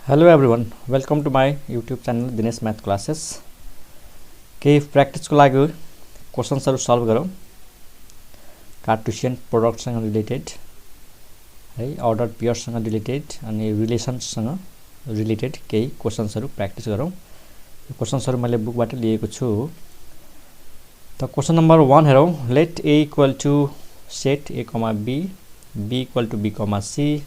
Hello everyone, welcome to my YouTube channel Dinesh Math Classes. केही प्र्याक्टिसको लागि क्वेशन्सहरु solve गरौँ Cartesian प्रोडक्टसँग related है order पेयर्ससँग related अनि रिलेसन्ससँग रिलेटेड केही क्वेशन्सहरु प्र्याक्टिस गरौँ। यो क्वेशन्सहरु मैले बुकबाट लिएको छु। त क्वेशन नम्बर 1 हेरौँ। Let a equal to set a, b, b equal to b, c.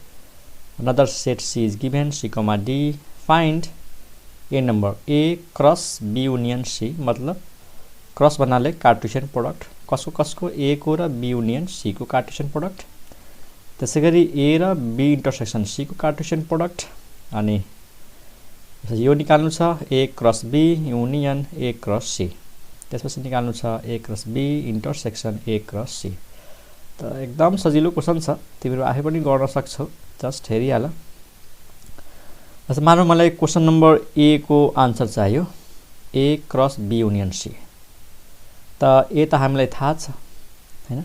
Another set C is given, C, D. Find a number A cross B union C. मतलब cross भन्नाले Cartesian product कसको A को र B union C को Cartesian product, त्यसैगरी A र B intersection C को Cartesian product अनि यो निकाल्नु छ A cross B union A cross C। त्यसपछि निकाल्नु छ A cross B intersection A cross C। त एकदम सजिलो क्वेशन छ, तिम्रो आफै पनि गर्न सक्छौ, जस्ट हेरिहाल। जस्तो मानौ मलाई क्वेशन नम्बर A को आन्सर चाहियो A cross B union C। त A त हामीलाई थाहा छ हैन,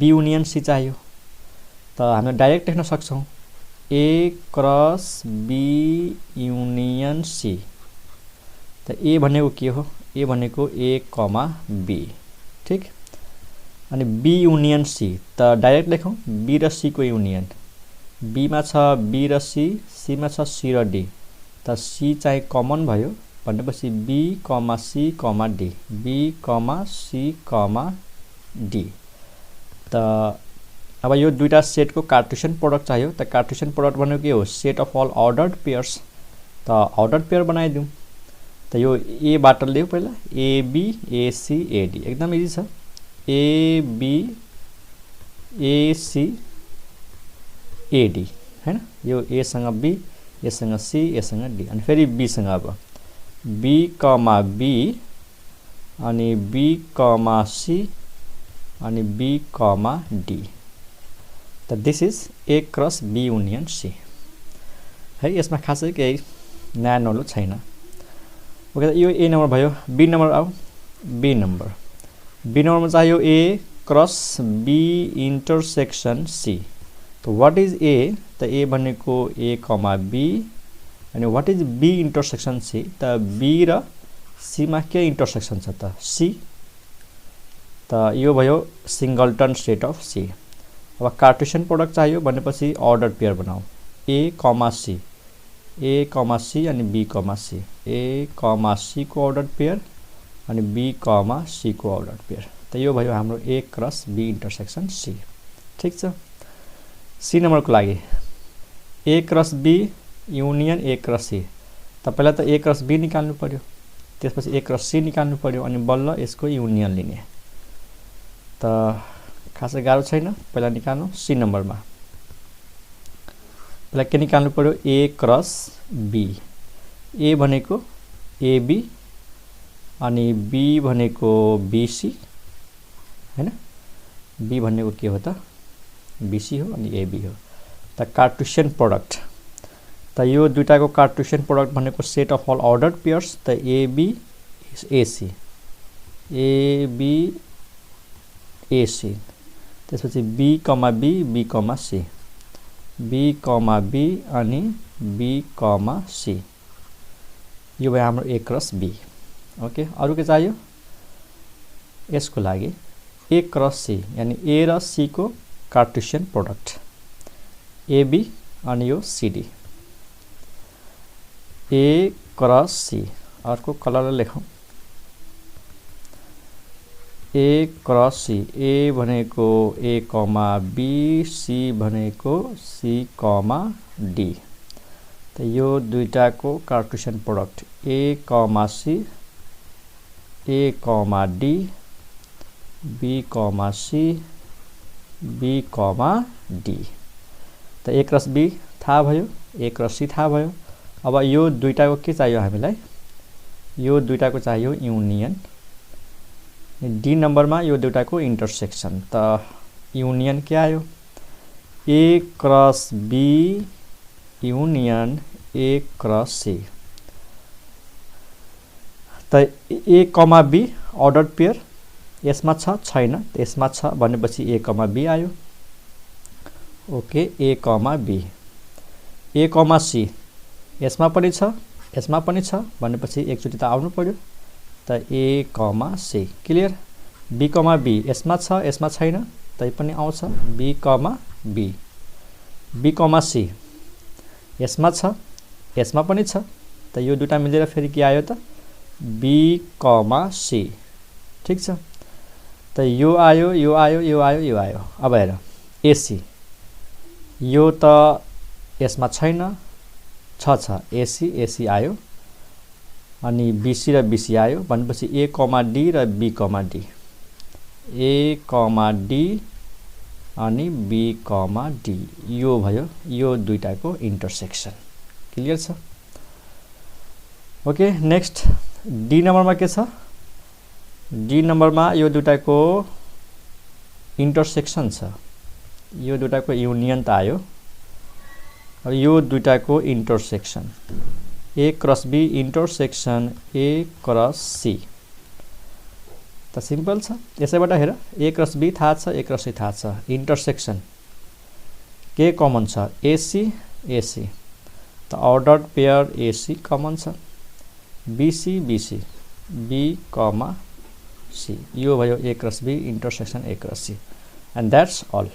B युनियन C चाहियो। त हामीले डाइरेक्ट लेख्न सक्छौं A cross B union C। त A भनेको के हो? A भनेको A, B, ठीक। अनि B युनियन C त डाइरेक्ट लेखौं B र C को युनियन। B मा छ B र C, C मा छ C र D। त C चाहिँ कमन भयो भनेपछि B, C, D, B, C, D। त अब यो दुईटा सेटको कार्टेशियन प्रोडक्ट चाहियो। त कार्टेशियन प्रोडक्ट भनेको के हो? Set of all ordered pairs. त अर्डर्ड पेयर बनाइदिउँ। त यो A बाट लिऊ पहिला AB, AC, AD। एकदम इजी छ। AB, AC, AD हैन। यो A सँग B, A सँग C, A सँग D अनि फेरि B सँग अब B, B अनि B, C अनि B, D। त this is A cross B union C है। यसमा खासै केही नयाँ नौलो छैन। ओके, यो A नम्बर भयो। B नम्बर आऊ। B नम्बर में चाहियो A cross B intersection C। तो व्हाट इज A? त A भनेको A, B अनि what is B intersection C? त B र C मा के इन्टरसेक्सन छ त? C। त यो भयो सिंगलटन सेट अफ C। अब कार्टेशियन प्रोडक्ट चाहियो भनेपछि अर्डर पेयर बनाऊ A, C, A, C अनि B, C, A, C को अर्डर पेयर अनि B, C को अर्डर पेयर। त यो भयो हाम्रो A cross B intersection C। ठीक छ। C नम्बर को लागि A cross B union A cross C। त पहिला त A क्रस B निकाल्नु पर्यो, त्यसपछि A क्रस C निकाल्नु पर्यो अनि बल्ल यसको युनियन लिने। त खासै गाह्रो छैन, पहिला निकाल्नु। C नम्बरमा पहिला के निकाल्नु पर्यो? A cross B। A भनेको AB अनि B भनेको BC हैन। B भनेको के हो त? BC हो अनि AB हो। त कार्टेशियन प्रोडक्ट त यो दुईटाको कार्टेशियन प्रोडक्ट भनेको set of all ordered pairs. त AB, AC, AB, AC। त्यसपछि B, B, B, C, B, B अनि B, C। यो भयो हाम्रो A क्रस B। ओके, अरु के चाहियो? यसको लागि A क्रस C यानी A र C को कार्टेशियन प्रोडक्ट AB अनि यो CD। A क्रस C अर्को कलर लेखौं A क्रस C। A भनेको A, B, C भनेको C, D। त यो दुईटाको Cartesian product A, C, A, D, B, C, B, D। त A क्रस B थाहा भयो, A क्रस C थाहा भयो। अब यो दुईटाको के चाहियो हामीलाई? यो दुईटाको चाहियो युनियन। D नम्बरमा यो दुईटाको इन्टरसेक्सन। त युनियन के आयो? A cross B union A cross C। त A, B अर्डर पेयर यसमा छ छैन? यसमा छ भनेपछि A, B आयो। Okay, A, B, A, C यसमा पनि छ यसमा पनि छ भनेपछि एकचोटि त आउनु पर्यो त A comma C clear B comma B यसमा छ यसमा छैन तै पनि आउँछ B comma B B comma C यसमा छ यसमा पनि छ त यो दुटा मिलेर फेरि के आयो त बी कमा सी ठीक छ त यो आयो यो आयो यो आयो यो आयो अब हेर एसी यो त यसमा छैन छ एसी एसी आयो अनि बीसी र बीसी आयो भनेपछि ए कमा डी र be comma D A comma D अनि बी कमा डी यो भयो यो दुईटाको इन्टरसेक्सन क्लियर छ ओके नेक्स्ट डी नम्बरमा के छ डी नम्बरमा यो दुईटाको इन्टरसेक्सन छ यो दुईटाको युनियन त आयो अब यो दुईटाको intersection A cross B intersection A cross C त सिम्पल छ यसैबाट हेर ए क्रस बी थाहा छ ए क्रस सी थाहा छ इन्टरसेक्सन के कमन छ एसी एसी त अर्डर्ड पेयर एसी कमन छ BC BC B comma C यो भयो A cross B intersection A cross C and that's all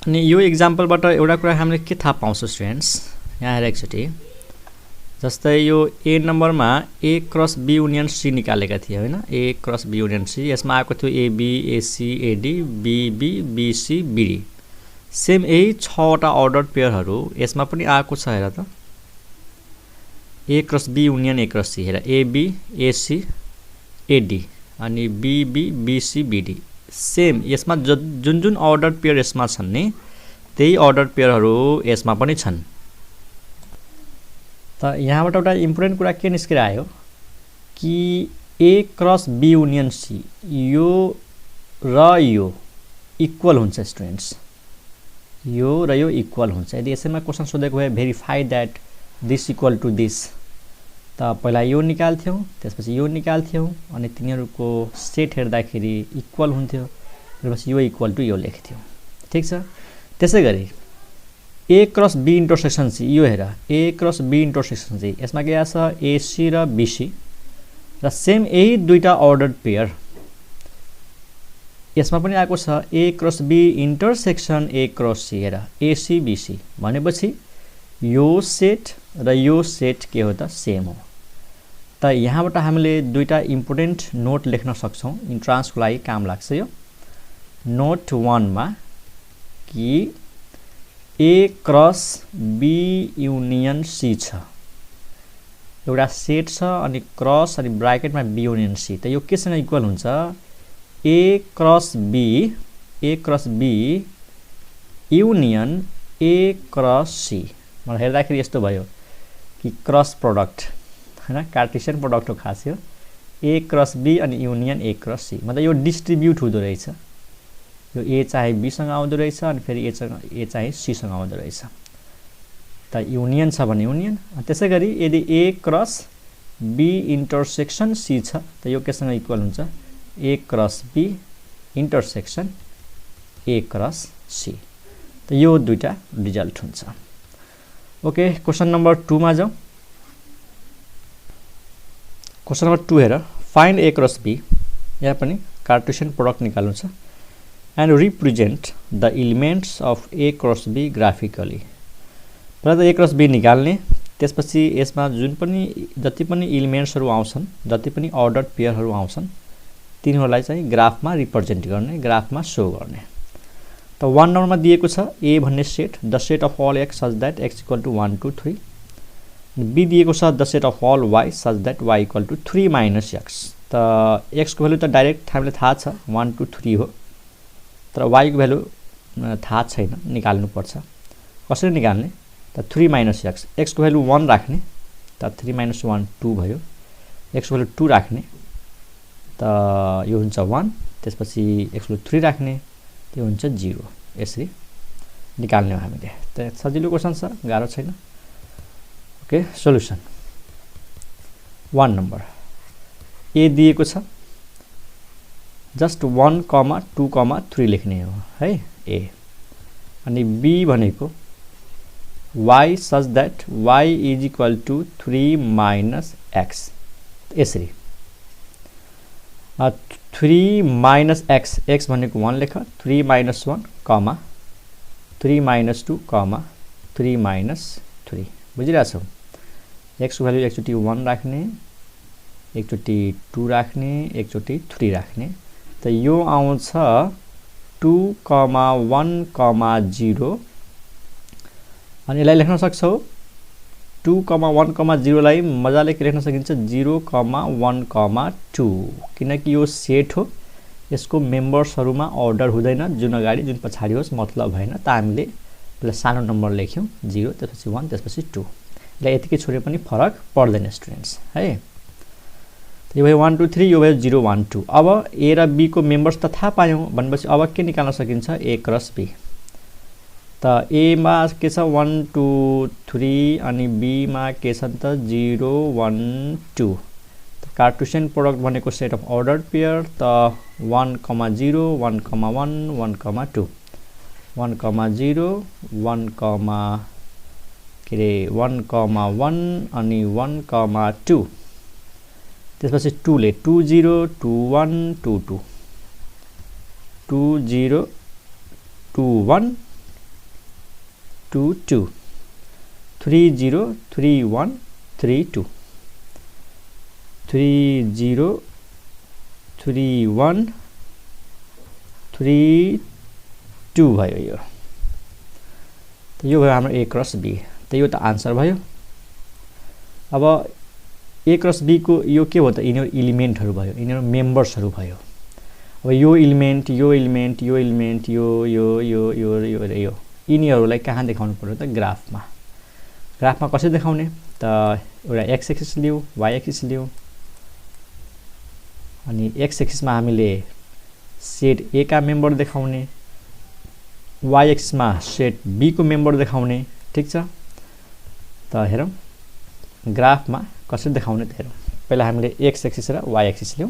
अनि यो इक्जाम्पलबाट एउटा कुरा हामीले के थाहा पाउँछौँ स्टुडेन्ट्स यहाँ हेर एकचोटि जस्तै यो ए नम्बरमा A cross B union C निकालेका थिए होइन A cross B union C यसमा आएको थियो AB AC AD BB BC BD same यही 6वटा अर्डर्ड पेयरहरू यसमा पनि आएको छ हेर त A cross B union A cross C हेर एबी एसी एडी अनि बीबी बीसी बीडी सेम यसमा जुन जुन अर्डर्ड पेयर यसमा छन् नि त्यही अर्डर्ड पेयरहरू यसमा पनि छन् त यहाँबाट एउटा इम्पोर्टेन्ट कुरा के निस्केर आयो कि A cross B union C यो र यो इक्वल हुन्छ स्टुडेन्ट्स यो र यो इक्वल हुन्छ यदि यसैमा क्वेसन सोधेको भए verify that this equal to this त पहिला यो निकाल्थ्यौँ त्यसपछि यो निकाल्थ्यौँ अनि तिनीहरूको सेट हेर्दाखेरि इक्वल हुन्थ्यो त्यसपछि यो इक्वल टु यो लेख्थ्यौँ ठिक छ त्यसै गरी A cross B intersection C यो हेर A cross B intersection C यसमा के छ एसी र बीसी र सेम यही दुईटा अर्डर्ड पेयर यसमा पनि आएको छ A cross B intersection A cross C हेर एसी बीसी भनेपछि यो सेट र यो सेट के हो त सेम हो त यहाँबाट हामीले दुईटा इम्पोर्टेन्ट नोट लेख्न सक्छौँ इन्ट्रान्सको लागि काम लाग्छ यो नोट 1 मा कि A cross B union C छ एउटा सेट छ अनि क्रस अनि ब्राकेटमा बी युनियन सी त यो केसँग इक्वल हुन्छ A cross B union A cross C मलाई हेर्दाखेरि यस्तो भयो कि क्रस प्रोडक्ट हैन कार्टेसियन प्रोडक्ट हो खास यो ए क्रस बी अनि युनियन ए क्रस सी मतलब यो डिस्ट्रिब्युट हुँदो रहेछ यो ए चाहिँ बी सँग आउँदो रहेछ अनि फेरि ए चाहिँ सी सँग आउँदो रहेछ त युनियन छ भने युनियन त्यसै गरी यदि A cross B intersection C छ त यो केसँग इक्वल हुन्छ A cross B intersection A cross C त यो दुईटा रिजल्ट हुन्छ ओके क्वेशन नम्बर 2 मा जाउँ क्वेशन नम्बर 2 हेर फाइन्ड ए क्रस बी यहाँ पनि कार्टेसियन प्रोडक्ट निकाल्नु छ and represent the elements of A cross B graphically पहिला त ए क्रस बी निकाल्ने त्यसपछि यसमा जुन पनि जति पनि एलिमेन्ट्सहरू आउँछन् जति पनि अर्डर्ड पेयरहरू आउँछन् तिनीहरूलाई चाहिँ ग्राफमा रिप्रेजेन्ट गर्ने ग्राफमा सो गर्ने त 1 नम्बरमा दिएको छ ए भन्ने set the set of all X such that X equal to 1 2 3 B दिएको छ the set of all Y such that Y equal to 3 minus X त एक्सको भ्यालु त डाइरेक्ट हामीलाई थाहा छ 1 2 3 हो तर वाईको भ्यालु थाहा छैन निकाल्नुपर्छ कसरी निकाल्ने त 3 माइनस एक्स एक्सको भ्यालु 1 राख्ने त 3 माइनस 1 2 भयो एक्सको भ्यालु 2 राख्ने त यो हुन्छ 1 त्यसपछि एक्सको भ्यालु 3 राख्ने त्यो हुन्छ 0 यसरी निकाल्ने हो हामीले त सजिलो क्वेशन छ गाह्रो छैन ओके सोलुसन 1 नम्बर ए दिएको छ जस्ट 1, 2, 3 लेख्ने हो है ए अनि बी भनेको y such that y is equal to 3 minus x। यसरी 3 minus x, x भनेको 1 लेख, 3 minus 1 कमा 3 minus 2 कमा 3 minus 3। बुझिरहेछौ? x को भ्यालु एकचोटी 1 राख्ने, एकचोटी 2 राख्ने, एकचोटी 3 राख्ने। त यो आउँछ 2, 1, 0। अनि यसलाई लेख्न सक्छौ 2, 1, 0 लाई मजाले के लेख्न सकिन्छ 0, 1, 2, किनकि यो सेट हो। यसको मेम्बर्सहरुमा अर्डर हुँदैन, जुन अगाडि जुन पछाडी होस् मतलब भएन। त हामीले पहिला सानो नम्बर लेख्यौं 0, त्यसपछि 1, त्यसपछि 2। यसलाई यतिकै छोडे पनि फरक पर्दैन स्टुडेन्ट्स है। यो भयो 1 2 3, यो भयो 0 1 2। अब ए र बी को मेम्बर्स त थाहा पायौं भनेपछि अब के निकाल्न सकिन्छ ए क्रस बी। त ए मा के छ 1 2 3 अनि बी मा के छ त 0 1 2। त कार्टेशियन प्रोडक्ट भनेको सेट अफ अर्डर्ड पेयर। त 1 0 1 1 1 2 1 0 1 के रे 1 1 अनि 1 2। त्यसपछि 2 ले 2 0 2 1 2 2 2 0 2 1 2 2 3 0 3 1 3 2 3 0 3 1 3 2 भयो यो। त यो भयो हाम्रो ए क्रस बी। त यो त आन्सर भयो। अब ए क्रस बी को यो के हो त यिनीहरु एलिमेन्टहरु भयो, यिनीहरु मेम्बर्सहरु भयो। अब यो एलिमेन्ट यो एलिमेन्ट यो एलिमेन्ट यो यो यो यो यो र यो यिनीहरुलाई कहाँ देखाउनु पर्यो त ग्राफमा। ग्राफमा कसरी देखाउने त एउटा एक्स एक्सिस लियौ, वाई एक्सिस लियौ। अनि एक्स एक्सिस मा हामीले सेट ए का मेम्बर देखाउने, वाई एक्सिस मा सेट बी को मेम्बर देखाउने। ठीक छ? त हेरौं ग्राफमा कसरी देखाउने त हेरौं। पहिला हामीले एक्स एक्सिस र वाई एक्सिस लियौ।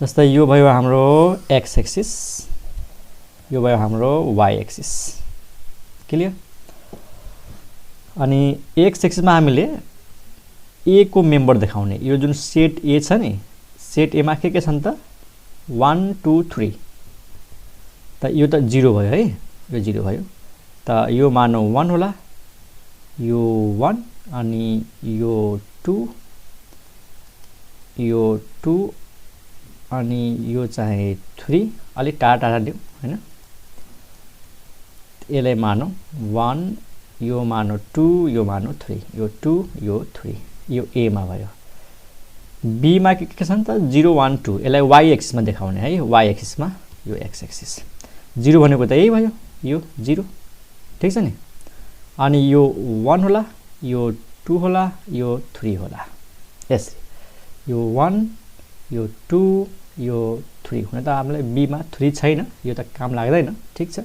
जस्तै यो भयो हाम्रो एक्स एक्सिस, यो भयो हाम्रो वाई एक्सिस। क्लियर? अनि एक्स एक्सिस मा हामीले ए को मेम्बर देखाउने। यो जुन सेट ए छ नि, सेट ए मा के छन् त 1 2 3। त यो त 0 भयो है, यो 0 भयो। त यो मानौ 1 होला, यो 1 अनि यो 2, यो 2 अनि यो चाहिँ 3। अलि टाढा टाढा लियौ हैन। यसलाई मानौ 1, यो मानौ 2, यो मानौ 3, यो 2 यो 3, यो ए मा भयो। बी मा के छन् त 0 1 2। यसलाई वाई एक्सिस मा देखाउने है, वाई एक्सिस मा यो एक्स एक्सिस। 0 भनेको त यही भयो, यो 0। ठीक छ नि? अनि यो 1 होला, यो 2 होला, यो 3 होला। यसरी यो 1 यो 2 यो 3 हुन त हामीलाई बी मा 3 छैन, यो त काम लाग्दैन। ठीक छ?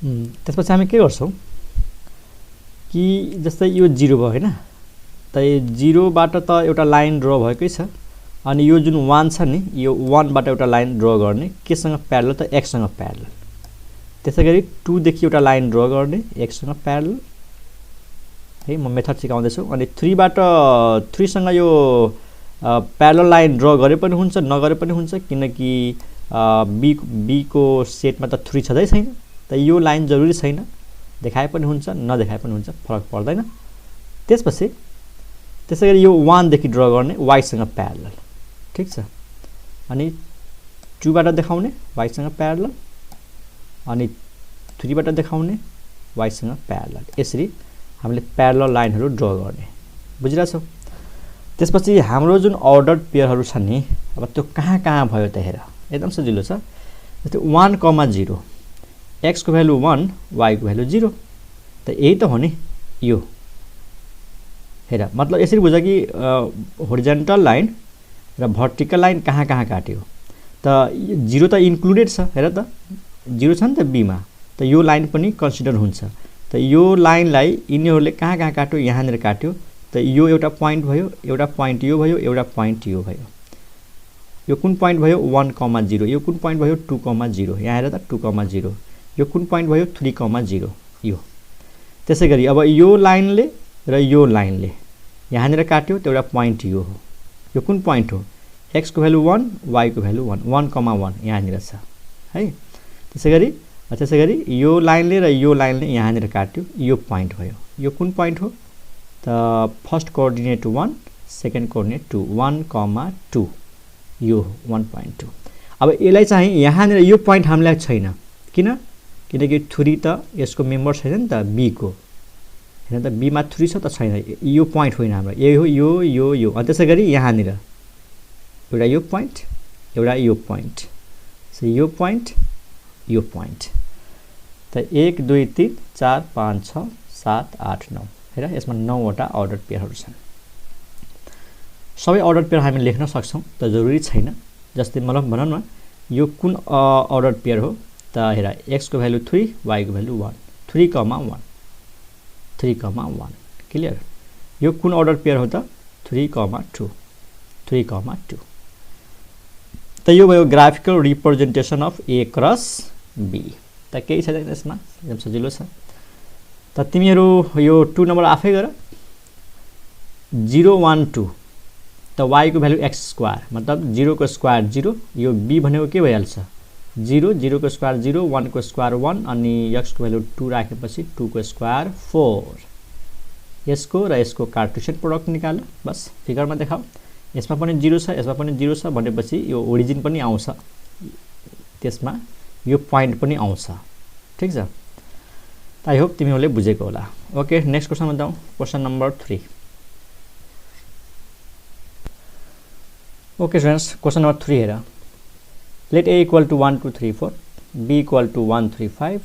त्यसपछि हामी के गर्छौं कि जस्तै यो 0 भयो हैन। त यो 0 बाट त एउटा लाइन ड्रा भएकै छ। अनि यो जुन 1 छ नि, यो 1 बाट एउटा लाइन ड्रा गर्ने केसँग प्यारलल त x सँग प्यारलल। त्यसैगरी 2 देखि एउटा लाइन ड्रा गर्ने x सँग प्यारलल है। म मेथड सिकाउँदै छु। अनि 3 बाट 3 सँग यो प्यारलल लाइन ड्रा गरे पनि हुन्छ, नगरे पनि हुन्छ, किनकि बी को सेटमा त 3 छँदै छैन। त यो लाइन जरुरी छैन, देखाए पनि हुन्छ, नदेखाए पनि हुन्छ, फरक पर्दैन। त्यसपछि त्यसैगरी यो 1 देखि ड्रा गर्ने y सँग प्यारलल। ठीक छ? अनि 2 बाट देखाउने y सँग प्यारलल, अनि 3 बाट देखाउने y सँग प्यारलल। यसरी हामीले प्यारलल लाइनहरु ड्रा गर्ने। बुझिरहेछौ? त्यसपछि हाम्रो जुन अर्डर्ड पेयरहरु छन् नि, अब त्यो कहाँ कहाँ भयो त हेर। एकदम सजिलो छ। जस्तै 1 0, x को भ्यालु 1, y को भ्यालु 0। त यही त हो नि यो। हेर, मतलब यसरी बुझ कि होरिजेन्टल लाइन र भर्टिकल लाइन कहाँ कहाँ काट्यो। त 0 त इन्क्लुडेड छ। हेर त 0 छ नि त बी मा। त यो लाइन पनि कन्सिडर हुन्छ। त यो लाइनलाई यिनीहरुले कहाँ कहाँ काट्यो, यहाँनेर काट्यो। त यो एउटा प्वाइन्ट भयो, एउटा प्वाइन्ट यो भयो, एउटा प्वाइन्ट यो भयो। यो कुन प्वाइन्ट भयो 1 0, यो कुन प्वाइन्ट भयो 2 0। यहाँ हेर त 2 0। यो कुन पोइन्ट भयो 3,0 यो। त्यसैगरी अब यो लाइनले र यो लाइनले यहाँनिर काट्यो त एउटा पोइन्ट यो हो। यो कुन पोइन्ट हो x को भ्यालु 1 y को भ्यालु 1 1,1 यहाँनिर छ है। त्यसैगरी यो लाइनले र यो लाइनले यहाँनिर काट्यो यो पोइन्ट भयो। यो कुन पोइन्ट हो त फर्स्ट कोअर्डिनेट 1 सेकेन्ड कोअर्डिनेट 2 1,2 यो हो 1.2। अब यसलाई चाहिँ यहाँनिर यो पोइन्ट हामीलाई छैन किनकि 3 त यसको मेम्बर छैन नि त b को हैन त b मा 3 छ त छैन। यो पोइन्ट होइन हाम्रो यही हो यो अनि त्यसैगरी यहाँनिर एउटा यो पोइन्ट एउटा यो पोइन्ट सो यो पोइन्ट त 1 2 3 4 5 6 7 8 9 हेर यसमा 9 वटा अर्डर पेयरहरू छन्। सबै अर्डर पेयर हामी लेख्न सक्छौं त जरुरी छैन। जस्तै मतलब भनौं न यो कुन अर्डर पेयर हो त हेर x को भ्यालु 3 y को भ्यालु 1 3,1 क्लियर। यो कुन अर्डर पेयर हो त 3,2 त यो भयो graphical representation of a cross b। त केही छैन यसमा एकदम सजिलो छ। त तिमीहरू यो 2 नम्बर आफै गर 0 1 2 त y को भ्यालु x स्क्वायर मतलब 0 को स्क्वायर 0 यो b भनेको के भइहाल्छ 0 0 को स्क्वायर 0 1 को स्क्वायर 1 अनि x को भ्यालु 2 राखेपछि 2 को स्क्वायर 4 यसको र यसको कार्टेसियन प्रोडक्ट निकाल बस फिगरमा देखाऊ। यसमा पनि 0 छ यसमा पनि 0 छ भनेपछि यो ओरिजिन पनि आउँछ त्यसमा यो पोइन्ट पनि आउँछ ठीक छ। आई होप तिमीहरूले बुझेको होला। ओके नेक्स्ट क्वेशनमा जाउँ। Question number 3। Okay friends question number 3 हेर late a equal to 1 2 3 4 b equal to 1 3 5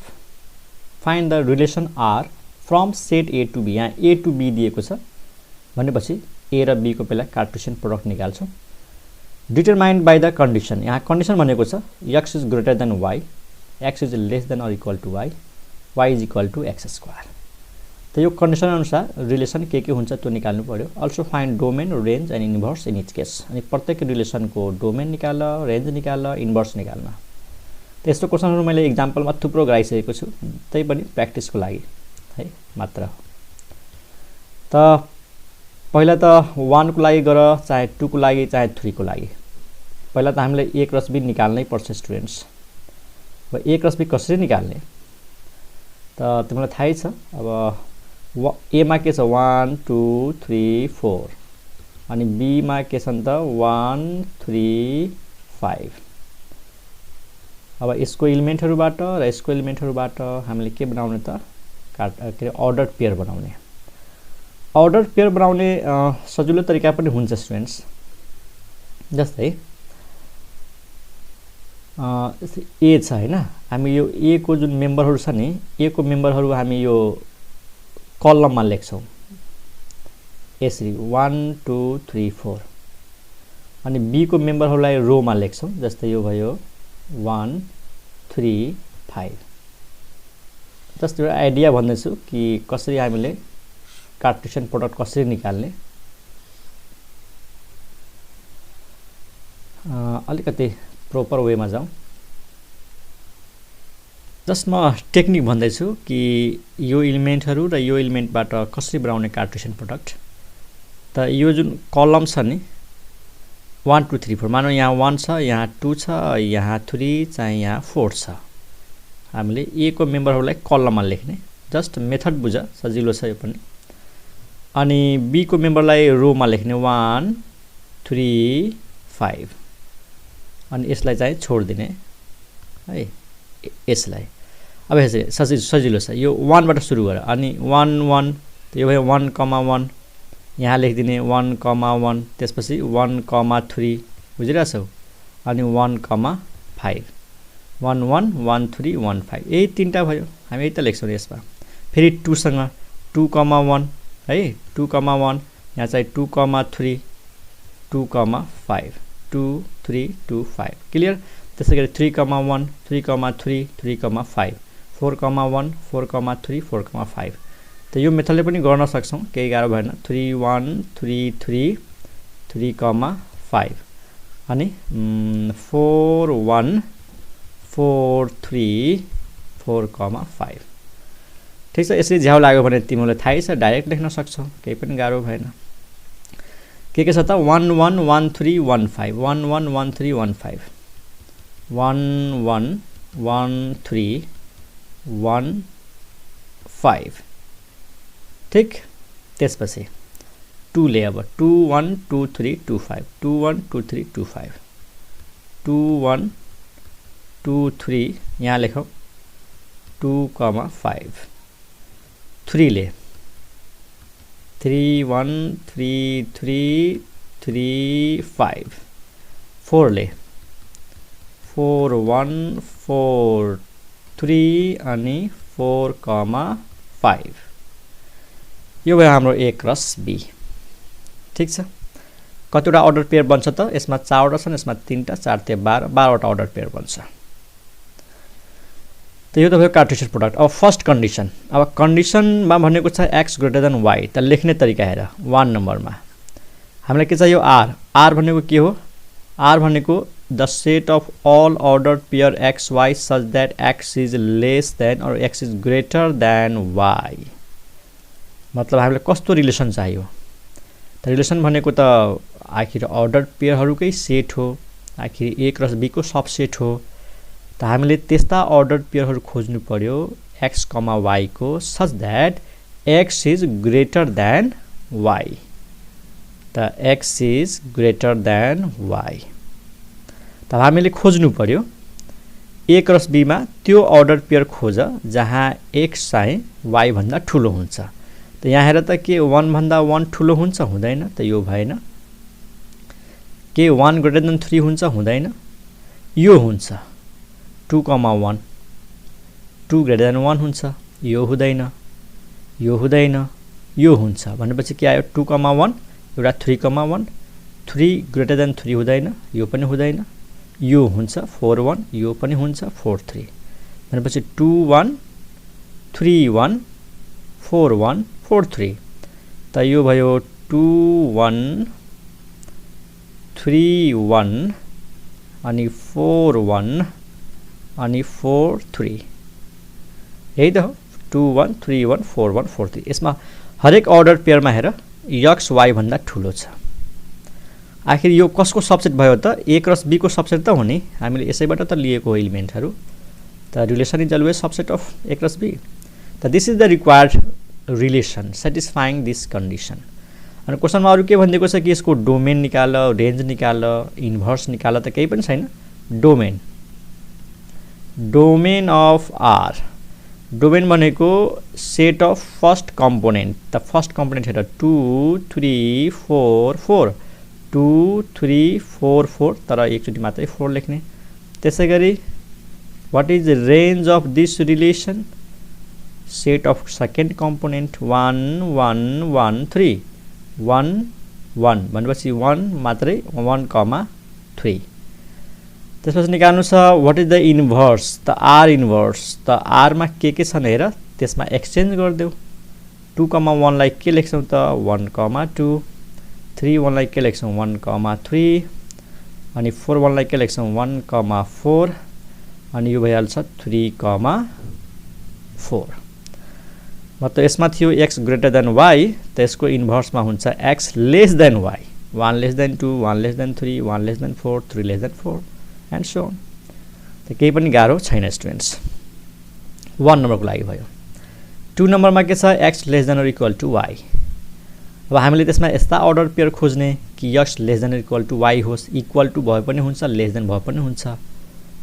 find the relation r from set a to b। यहाँ a to b दिएको छ भनेपछि a र b को पहिला कार्टेसियन प्रोडक्ट निकाल्छौं। डिटरमाइन्ड बाइ द कन्डिसन यहाँ कन्डिसन भनेको छ x is greater than y x is less than or equal to y y is equal to x square. त यो कन्डिसन अनुसार रिलेसन के हुन्छ त्यो निकाल्नु पर्यो। Also find domain range and inverse in each case. अनि प्रत्येक रिलेसनको डोमेन निकाल रेन्ज निकाल इन्भर्स निकाल्न। त्यस्तो क्वेशनहरु मैले एक्जाम्पलमा थुप्रो गराइसकेको छु त्यै पनि प्र्याक्टिसको लागि है मात्र। त पहिला त 1 को लागि गर चाहे 2 को लागि चाहे 3 को लागि। पहिला त हामीले a क्रस b निकाल्नै पर्छ स्टुडेन्ट्स। अब a क्रस b कसरी निकाल्ने त तिमीलाई थाहै छ। अब a मा के छ 1 2 3 4 अनि b मा के छ त 1 3 5। अब यसको एलिमेन्टहरुबाट र यसको एलिमेन्टहरुबाट हामीले के बनाउने त के अर्डर पेयर बनाउने। अर्डर पेयर बनाउने सजिलो तरिका पनि हुन्छ स्टुडेन्ट्स। जस्तै a छ हैन हामी यो a को जुन मेम्बरहरु छ नि a को मेम्बरहरु हामी यो कलममा लेख्छौं यसरी 1 2 3 4 अनि b को मेम्बरहरुलाई रोमा लेख्छौं। जस्तै यो भयो 1 3 5। जस्ट एउटा आइडिया भन्दैछु कि कसरी हामीले कार्टेसियन प्रोडक्ट कसरी निकाल्ने। अलिकति प्रोपर वेमा जाउँ। जस्ट म टेक्निक भन्दैछु कि यो एलिमेन्टहरु र यो एलिमेन्टबाट कसरी बनाउने कार्टेसियन प्रोडक्ट। त यो जुन कलम छ नि 1 2 3 4 मानौ यहाँ 1 छ यहाँ 2 छ यहाँ 3 चाहिँ यहाँ 4 छ। हामीले a को मेम्बरहरुलाई कलममा लेख्ने जस्ट मेथड बुझ सजिलो छ यो पनि। अनि b को मेम्बरलाई रोमा लेख्ने 1 3 5 अनि यसलाई चाहिँ छोड्दिने है यसलाई। अब यसै सजिलो छ यो 1 बाट सुरु गर अनि 1 1 त यो भयो 1 1 यहाँ लेखिदिने 1 1 त्यसपछि 1 3 बुझिरहेछौ अनि 1 5 1 1 1 3 1 5 यही तीनटा भयो हामी यही त लेख्छौं यसमा। फेरि 2 सँग 2 1 है 2 1 यहाँ चाहिँ 2 3 2 5 2 3 2 5 क्लियर। त्यसैगरी 3 1 3 3 3 5 4 1 4 3 4 5। त यो मेथडले पनि गर्न सक्छौं केही गाह्रो भएन। 3 1 3 3 3 5 अनि 4 1 4 3 4,5 ठीक छ। यसरी झ्याउ लाग्यो भने तिमीलाई थाहै छ, डाइरेक्ट लेख्न सक्छौ, केही पनि गाह्रो भएन। के छ त 111315 111315 111315 ठीक। त्यसपछि 2 ले अब 212325 212325 2123 यहाँ लेखौं 2,5 3 ले 313335 4 ले 4143 अनि 4,5 यो भयो हाम्रो A क्रस B ठीक छ। कतिवटा अर्डर पेयर बन्छ त यसमा 4 वटा छन्, यसमा 3 टा 4 ते 12 वटा अर्डर पेयर बन्छ। त यो त भयो कार्टेसियन प्रोडक्ट। अब फर्स्ट कन्डिसन, अब कन्डिसनमा भनेको छ x ग्रेटर देन y। त लेख्ने तरिका हेर 1 नम्बरमा हामीलाई के चाहियो r। r भनेको के हो? r भनेको the set of all order pair x y such that x is less than और x is greater than y। मतलब हामीले कस्तो रिलेसन चाहियो त? रिलेसन भनेको त आखिर अर्डर पेयरहरुकै सेट हो, आखिर A क्रस B को सबसेट हो। त हामीले त्यस्ता अर्डर पेयरहरु खोज्नु पर्यो x, y को such that x is greater than y। त x is greater than y त हामीले खोज्नु पर्यो A क्रस B मा त्यो अर्डर पेयर खोज जहाँ x चाहिँ y भन्दा ठूलो हुन्छ। त यहाँ हेर त के 1 भन्दा 1 ठूलो हुन्छ हुँदैन त यो भएन। के 1 ग्रेटर देन 3 हुन्छ हुँदैन, यो हुन्छ 2,1 2 ग्रेटर देन 1 हुन्छ, यो हुँदैन, यो हुँदैन, यो हुन्छ भनेपछि के आयो 2,1 एउटा 3,1 3 ग्रेटर देन 3 हुँदैन, यो पनि हुँदैन, यो हुन्छ 4,1 यो पनि हुन्छ 4,3 भनेपछि 2,1 3,1 4,1 4,3 त यो भयो 2,1 3,1 अनि 4,1 अनि 4,3 यही त हो 2,1 3,1 4,1 4,3। यसमा हरेक अर्डर पेयरमा हेर x y भन्दा ठूलो छ। आखिर यो कसको सबसेट भयो त? A क्रस B को सबसेट त हो नि, हामीले यसैबाट त लिएको एलिमेन्टहरु। त relation is always subset of A cross B। त this is the required relation satisfying this condition। अनि क्वेशनमा अरु के भनिएको छ कि यसको डोमेन निकाल, रेन्ज निकाल, इन्भर्स निकाल, त केही पनि छैन। Domain domain of R, domain भनेको सेट अफ फर्स्ट कम्पोनेन्ट। त फर्स्ट कम्पोनेन्ट हेर 2 3 4 4 2 3 4 4 तर एकचोटी मात्रै 4 लेख्ने। त्यसैगरी what is the range of this relation? Set of second component 1 1 1 3 1 1 भनेपछि 1 मात्रै 1,3। त्यसपछि निकाल्नु छ व्हाट इज द इन्भर्स? त R इन्भर्स। त R मा के छन् हेर, त्यसमा एक्सचेन्ज गर्देऊ। 2,1 लाई के लेख्छौ त 1,2 3,1 लाई के लेख्छौ 1,3 अनि 4,1 लाई के लेख्छौ 1,4 अनि यो भइहाल्छ 3,4। मतलब यसमा थियो x ग्रेटर देन y त यसको इन्भर्समा हुन्छ x less than y 1 less than 2 1 less than 3 1 less than 4 3 less than 4 एन्ड सो अन। त केही पनि गाह्रो छैन स्टुडेन्ट्स। 1 नम्बरको लागि भयो। 2 नम्बरमा के छ x less than or equal to y। अब हामीले त्यसमा यस्ता अर्डर पेयर खोज्ने कि x less than or equal to y होस्, इक्वल टु भए पनि हुन्छ, लेस देन भए पनि हुन्छ।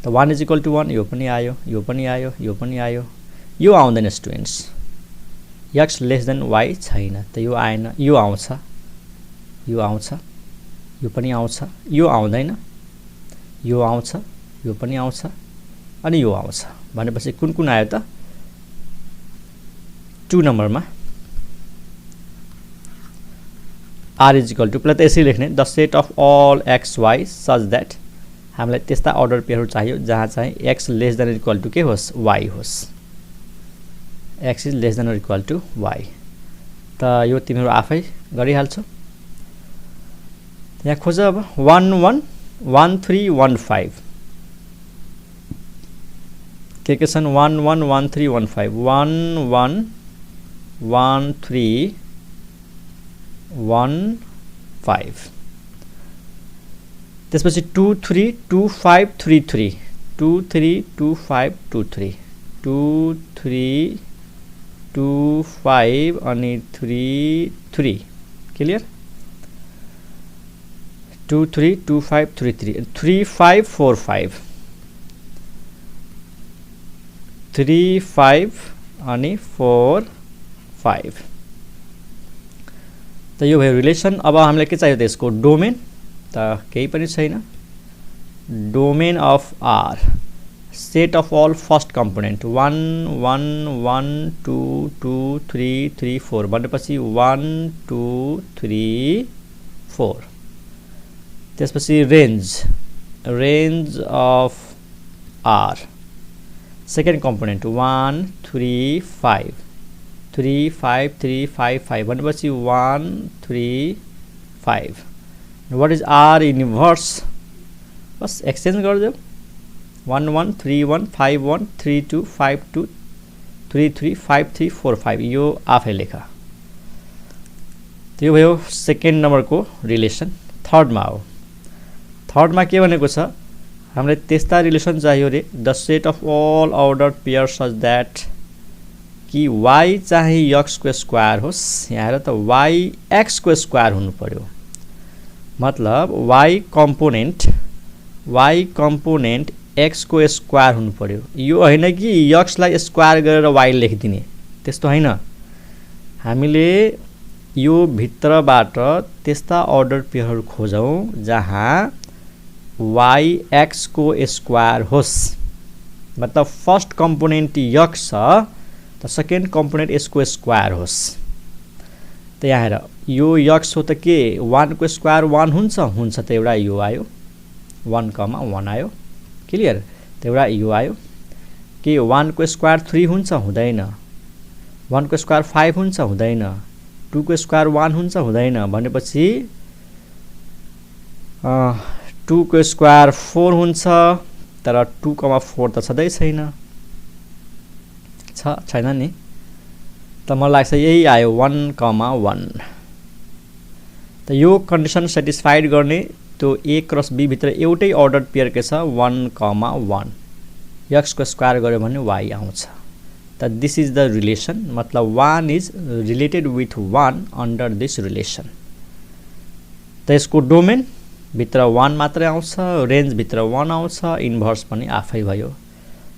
त 1 इज इक्वल टु 1 यो पनि आयो, यो पनि आयो, यो पनि आयो, यो आउँदैन students. x less than y छैन त यो आएन, यो आउँछ, यो आउँछ, यो पनि आउँछ, यो आउँदैन, यो आउँछ, यो पनि आउँछ अनि यो आउँछ भनेपछि कुन कुन आयो त? 2 नम्बरमा r इज इक्वल टु पहिला त यसरी लेख्ने the set of all x y such that हामीलाई त्यस्ता अर्डर पेयरहरु चाहियो जहाँ चाहिँ x less than equal to के होस् y होस्। x is less than equal to y। त यो तिमीहरु आफै गरिहाल्छौ। यहाँ खोज अब 1 1 1 3 1 5 के छन् 1 1 1 3 1 5 1 1 1 3 1 5 त्यसपछि 2 3 2 5 3 3 2 3 2 5 2 3 2 3 2 5 अनि 3 3 क्लियर 2 3 2 5 3 3 3 5 4 5 3 5 अनि 4 5 त यो भयो रिलेसन। अब हामीलाई के चाहियो त यसको डोमेन त केही पनि छैन। Domain of R set of all first component 1 1 1 2 2 3 3 4 भनेपछि 1 2 3 4 त्यसपछि range of R second component 1 3 5 3 5 3 5 5 भनेपछि 1 3 5 वाट इज आर इन्भर्स बस एक्सचेन्ज गरिदेऊ 1 1 3 1 5 1 3 2 5 2 3 3 5 3 4 5 यो आफै लेख। त्यो भयो सेकेन्ड नम्बरको रिलेसन। थर्डमा हो। थर्डमा के भनेको छ हामीलाई त्यस्ता रिलेसन चाहियो रे the set of all order pair such that कि y चाहिँ x को स्क्वायर होस्। यहाँ हेर त y x को स्क्वायर हुनु पर्यो मतलब y कम्पोनेन्ट x को स्क्वायर हुनु पर्यो। यो हैन कि x लाई स्क्वायर गरेर y लेखिदिने त्यस्तो हैन। हामीले यो भित्रबाट त्यस्ता अर्डर पेयरहरू खोजौं जहाँ y x को स्क्वायर होस् मतलब फर्स्ट कम्पोनेन्ट x छ त सेकेन्ड कम्पोनेन्ट यसको स्क्वायर होस्। त यहाँ हेर यो x हो त के 1 को स्क्वायर 1 हुन्छ त एउटा यो आयो 1 कमा 1 आयो क्लियर त एउटा यो आयो के 1 को स्क्वायर 3 हुन्छ हुँदैन 1 को स्क्वायर 5 हुन्छ हुँदैन 2 को स्क्वायर 1 हुन्छ हुँदैन भनेपछि 2 को स्क्वायर 4 हुन्छ तर 2 कमा 4 त छँदै छैन नि त मलाई लाग्छ यही आयो 1 कमा 1 त यो कन्डिसन सेटिस्फाइड गर्ने त्यो a क्रस b भित्र एउटै अर्डर पेयर के छ 1 कमा 1 x को स्क्वायर गर्यो भने y आउँछ त दिस इज द रिलेसन मतलब 1 is related with 1 under this relation. त यसको डोमेन भित्र 1 मात्रै आउँछ रेन्ज भित्र 1 आउँछ इन्भर्स पनि आफै भयो।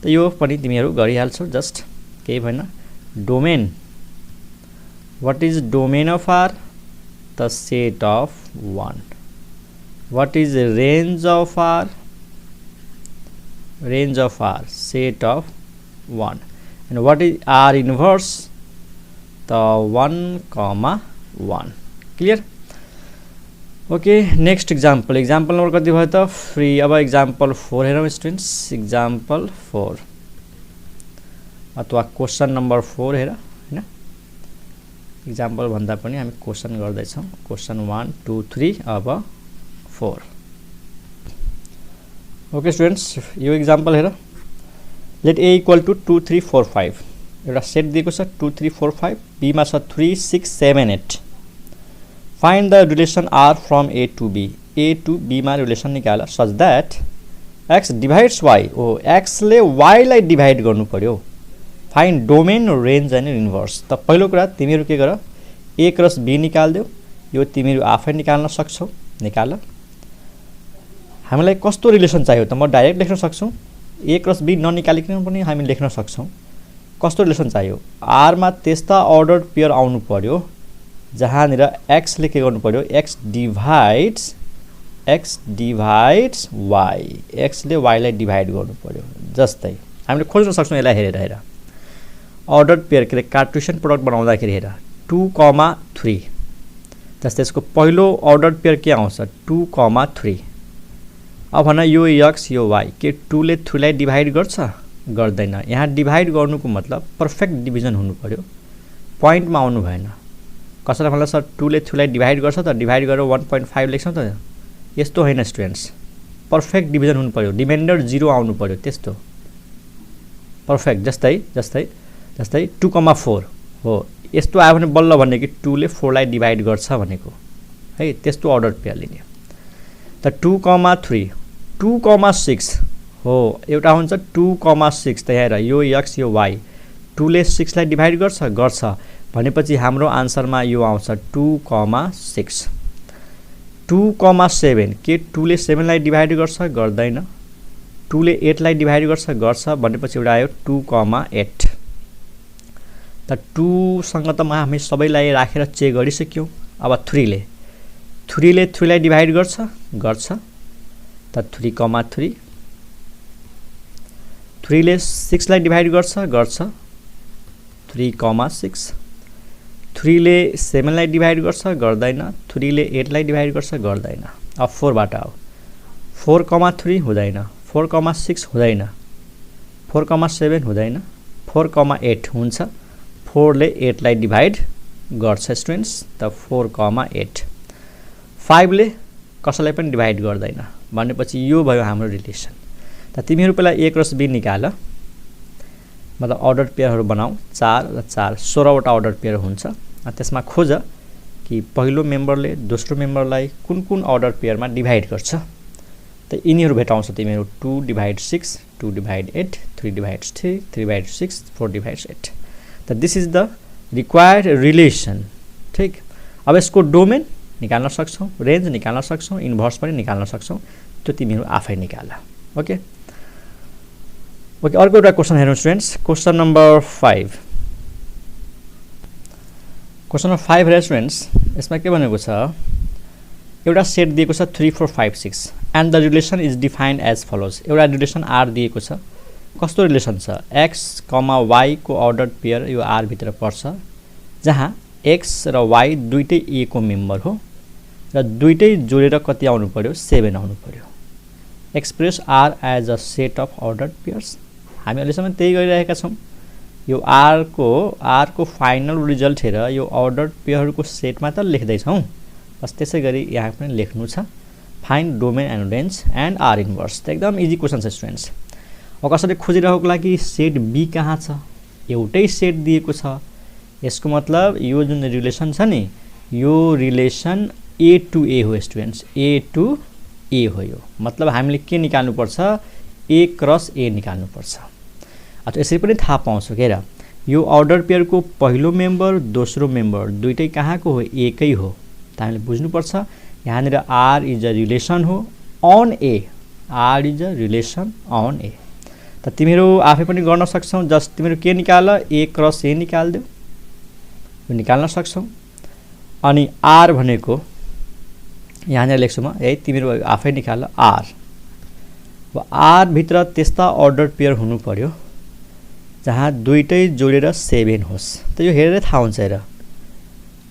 त यो पनि तिमीहरू गरिहाल्छौ जस्ट केही भएन। Domain what is domain of R the set of 1 what is range of R set of 1 and what is r inverse the 1 comma 1 clear okay next example number कति भयो त फ्री। अब example 4 हेरौँ students example 4 अथवा question number 4 हेर हैन example भन्दा पनि हामी क्वेशन गर्दै छौं क्वेशन 1 2 3 अब 4 okay स्टुडेन्ट्स यो example हेर let a equal to 2 3 4 5 एउटा सेट दिएको छ 2 3 4 5 b मा छ 3 6 7 8 find the relation r from a to b मा रिलेसन निकाल such that x divides y ओ x ले y लाई डिवाइड गर्नु पर्यो। find domain range and inverse त पहिलो कुरा तिमीहरु के गर a क्रस b निकाल देऊ यो तिमीहरु आफै निकाल्न सक्छौ निकाल। हामीलाई कस्तो रिलेसन चाहियो त म डाइरेक्ट लेख्न सक्छु a क्रस b ननिकालिकन पनि हामी लेख्न सक्छौं। कस्तो रिलेसन चाहियो r मा त्यस्ता अर्डर पेयर आउनु पर्यो जहाँ निर x ले के गर्नु पर्यो x डिवाइड्स y x ले y लाई डिवाइड गर्नु पर्यो। जस्तै हामीले खोज्न सक्छौं यसलाई हेरेर अर्डर पेयर के कार्टेशियन प्रोडक्ट बनाउँदाखेरि हेर 2,3 जस्तै यसको पहिलो अर्डर पेयर के आउँछ 2,3 अब भन यो x यो y के 2 ले 3 लाई डिवाइड गर्छ गर्दैन। यहाँ डिवाइड गर्नुको मतलब पर्फेक्ट डिभिजन हुनु पर्यो पॉइन्ट मा आउनु भएन। कसैले भन्ला सर 2 ले 3 लाई डिवाइड गर्छ त डिवाइड गरेर 1.5 लेख्छौं त यस्तो हैन स्टुडेन्ट्स पर्फेक्ट डिभिजन हुनु पर्यो रिमाइन्डर 0 आउनु पर्यो त्यस्तो पर्फेक्ट। जस्तै 2,4 हो, यस्तो आयो भने बल्ल भन्ने कि 2 ले 4 लाई डिभाइड गर्छ भनेको है, त्यस्तो अर्डर पेयर लिने। त 2,3 2,6 हो, एउटा हुन्छ 2,6 त यहाँ यो x यो y 2 ले 6 लाई डिभाइड गर्छ भनेपछि हाम्रो आन्सरमा यो आउँछ 2,6। 2,7 के 2 ले 7 लाई डिभाइड गर्दैन, 2 ले 8 लाई डिभाइड गर्छ भनेपछि एउटा आयो 2,8। त 2 सँग त हामी सबैलाई राखेर चेक गरिसक्यौं। अब 3 ले 3 लाई डिभाइड गर्छ त 3,3। 3 ले 6 लाई डिभाइड गर्छ 3,6। 3 ले 7 लाई डिभाइड गर्दैन, 3 ले 8 लाई डिभाइड गर्दैन। अब 4 बाट आऊ, 4,3 हुँदैन, 4,6 हुँदैन, 4,7 हुँदैन, 4,8 हुन्छ। 4 ले 8 लाई डिभाइड गर्छ स्टुडेन्ट्स, त 4,8। 5 ले कसैलाई पनि डिभाइड गर्दैन भनेपछि यो भयो हाम्रो रिलेसन। त तिमीहरू पहिला a क्रस b निकाल, मतलब अर्डर पेयरहरू बनाऊ। 4 र 4 16 वटा अर्डर पेयर हुन्छ। त्यसमा खोज कि पहिलो मेम्बरले दोस्रो मेम्बरलाई कुन कुन अर्डर पेयरमा डिभाइड गर्छ। त यिनीहरू भेटाउँछ तिमीहरू 2/6, 2/8, 3/3, 3/6, 4/8। त this is the required relation. ठीक, अब यसको डोमेन निकाल्न सक्छौ, रेन्ज निकाल्न सक्छौ, इन्भर्स पनि निकाल्न सक्छौ, त्यो तिमीहरू आफै निकाल। ओके, अर्को एउटा क्वेशन हेरौँ स्टुडेन्ट्स। क्वेशन नम्बर 5 हेर स्टुडेन्ट्स। यसमा के भनेको छ, एउटा सेट दिएको छ 3 4 5 6 and the relation is defined as follows. एउटा रिलेसन आर दिएको छ। कस्तो रिलेसन छ, x, y को अर्डर पेयर यो आर भित्र पर्छ, जहाँ x र y दुईटै a को मेम्बर हो र दुईटै जोडेर कति आउनु पर्यो, 7 आउनु पर्यो। Express R as a set of order pairs. हामी अहिलेसम्म त्यही गरिरहेका छौँ। यो आर को फाइनल रिजल्ट हेर यो अर्डर पेयरहरूको सेटमा त लेख्दैछौँ, बस त्यसै गरी यहाँ पनि लेख्नु छ। Find domain and range and R inverse. त एकदम इजी क्वेसन छ स्टुडेन्ट्स। अब कसैले खोजिरहेको लागि सेट बी कहाँ छ, एउटै सेट दिएको छ, यसको मतलब यो जुन रिलेसन छ नि, यो रिलेसन a to a हो स्टुडेन्ट्स, a to a हो। यो मतलब हामीले के निकाल्नुपर्छ, a क्रस a निकाल्नुपर्छ। अथवा यसरी पनि थाहा पाउँछौ के र, यो अर्डर पेयरको पहिलो मेम्बर दोस्रो मेम्बर दुईटै कहाँको हो, एकै हो। त हामीले बुझ्नुपर्छ यहाँनिर आर इज अ रिलेसन हो on A, R is a relation on A. त तिमीहरू आफै पनि गर्न सक्छौ। जस्ट तिमीहरू के निकाल, a क्रस a निकाल्देऊ, यो निकाल्न सक्छौ। अनि आर भनेको यहाँनिर लेख्छु म, है तिमीहरू आफै निकाल आर। अब आर भित्र त्यस्ता अर्डर पेयर हुनु पर्यो जहाँ दुईटै जोडेर 7 होस्। त यो हेरेर थाहा हुन्छ हेर।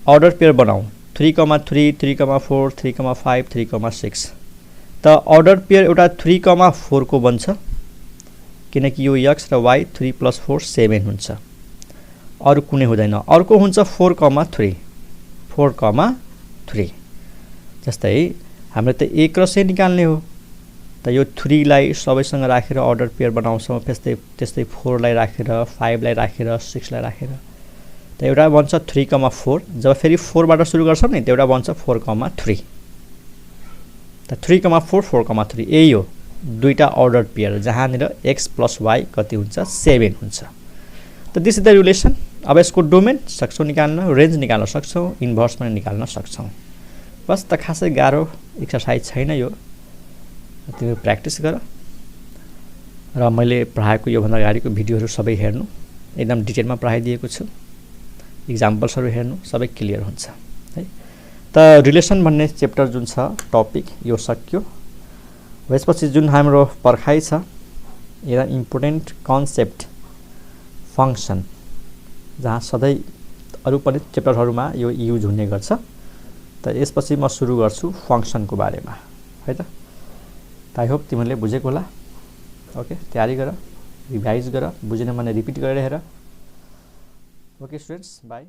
अर्डर पेयर बनाऊ 3,3, 3,4, 3,5, 3,6। त अर्डर पेयर एउटा 3,4 को बन्छ किनकि यो x र y 3 + 4 7 हुन्छ, अरु कुनै हुँदैन। अर्को हुन्छ 4,3, 4,3। जस्तै हामीले त a क्रस a निकाल्ने हो, त यो 3 लाई सबैसँग राखेर अर्डर पेयर बनाउँछौँ। त्यस्तै 4 लाई राखेर, 5 लाई राखेर, 6 लाई राखेर त एउटा बन्छ 3,4। जब फेरि 4 बाट सुरु गर्छौँ नि, त एउटा बन्छ 4,3। त 3,4, 4,3 यही हो दुईटा अर्डर पेयर जहाँनिर x + y कति हुन्छ, 7 हुन्छ। त दिस इज द रिलेसन। अब यसको डोमेन सक्छौ निकाल्न, रेन्ज निकाल्न सक्छौ, इन्भर्स पनि निकाल्न सक्छौ। बस त खासै गाह्रो एक्सरसाइज छैन यो, तिमी प्र्याक्टिस गर। र मैले पढाएको योभन्दा अगाडिको भिडियोहरू सबै हेर्नु, एकदम डिटेलमा पढाइदिएको छु। इक्जाम्पल्सहरू हेर्नु, सबै क्लियर हुन्छ है। त रिलेसन भन्ने च्याप्टर जुन छ टपिक यो सक्यो। यसपछि जुन हाम्रो पर्खाइ छ, एउटा इम्पोर्टेन्ट कन्सेप्ट फङ्सन, जहाँ सधैँ अरू पनि च्याप्टरहरूमा यो युज हुने गर्छ। त यसपछि म सुरु गर्छु फङ्सनको बारेमा है त। आई होप तिमीहरूले बुझेको होला। ओके, तयारी गर, रिभाइज गर, बुझेन भने रिपिट गरेर हेर। Okay students, by.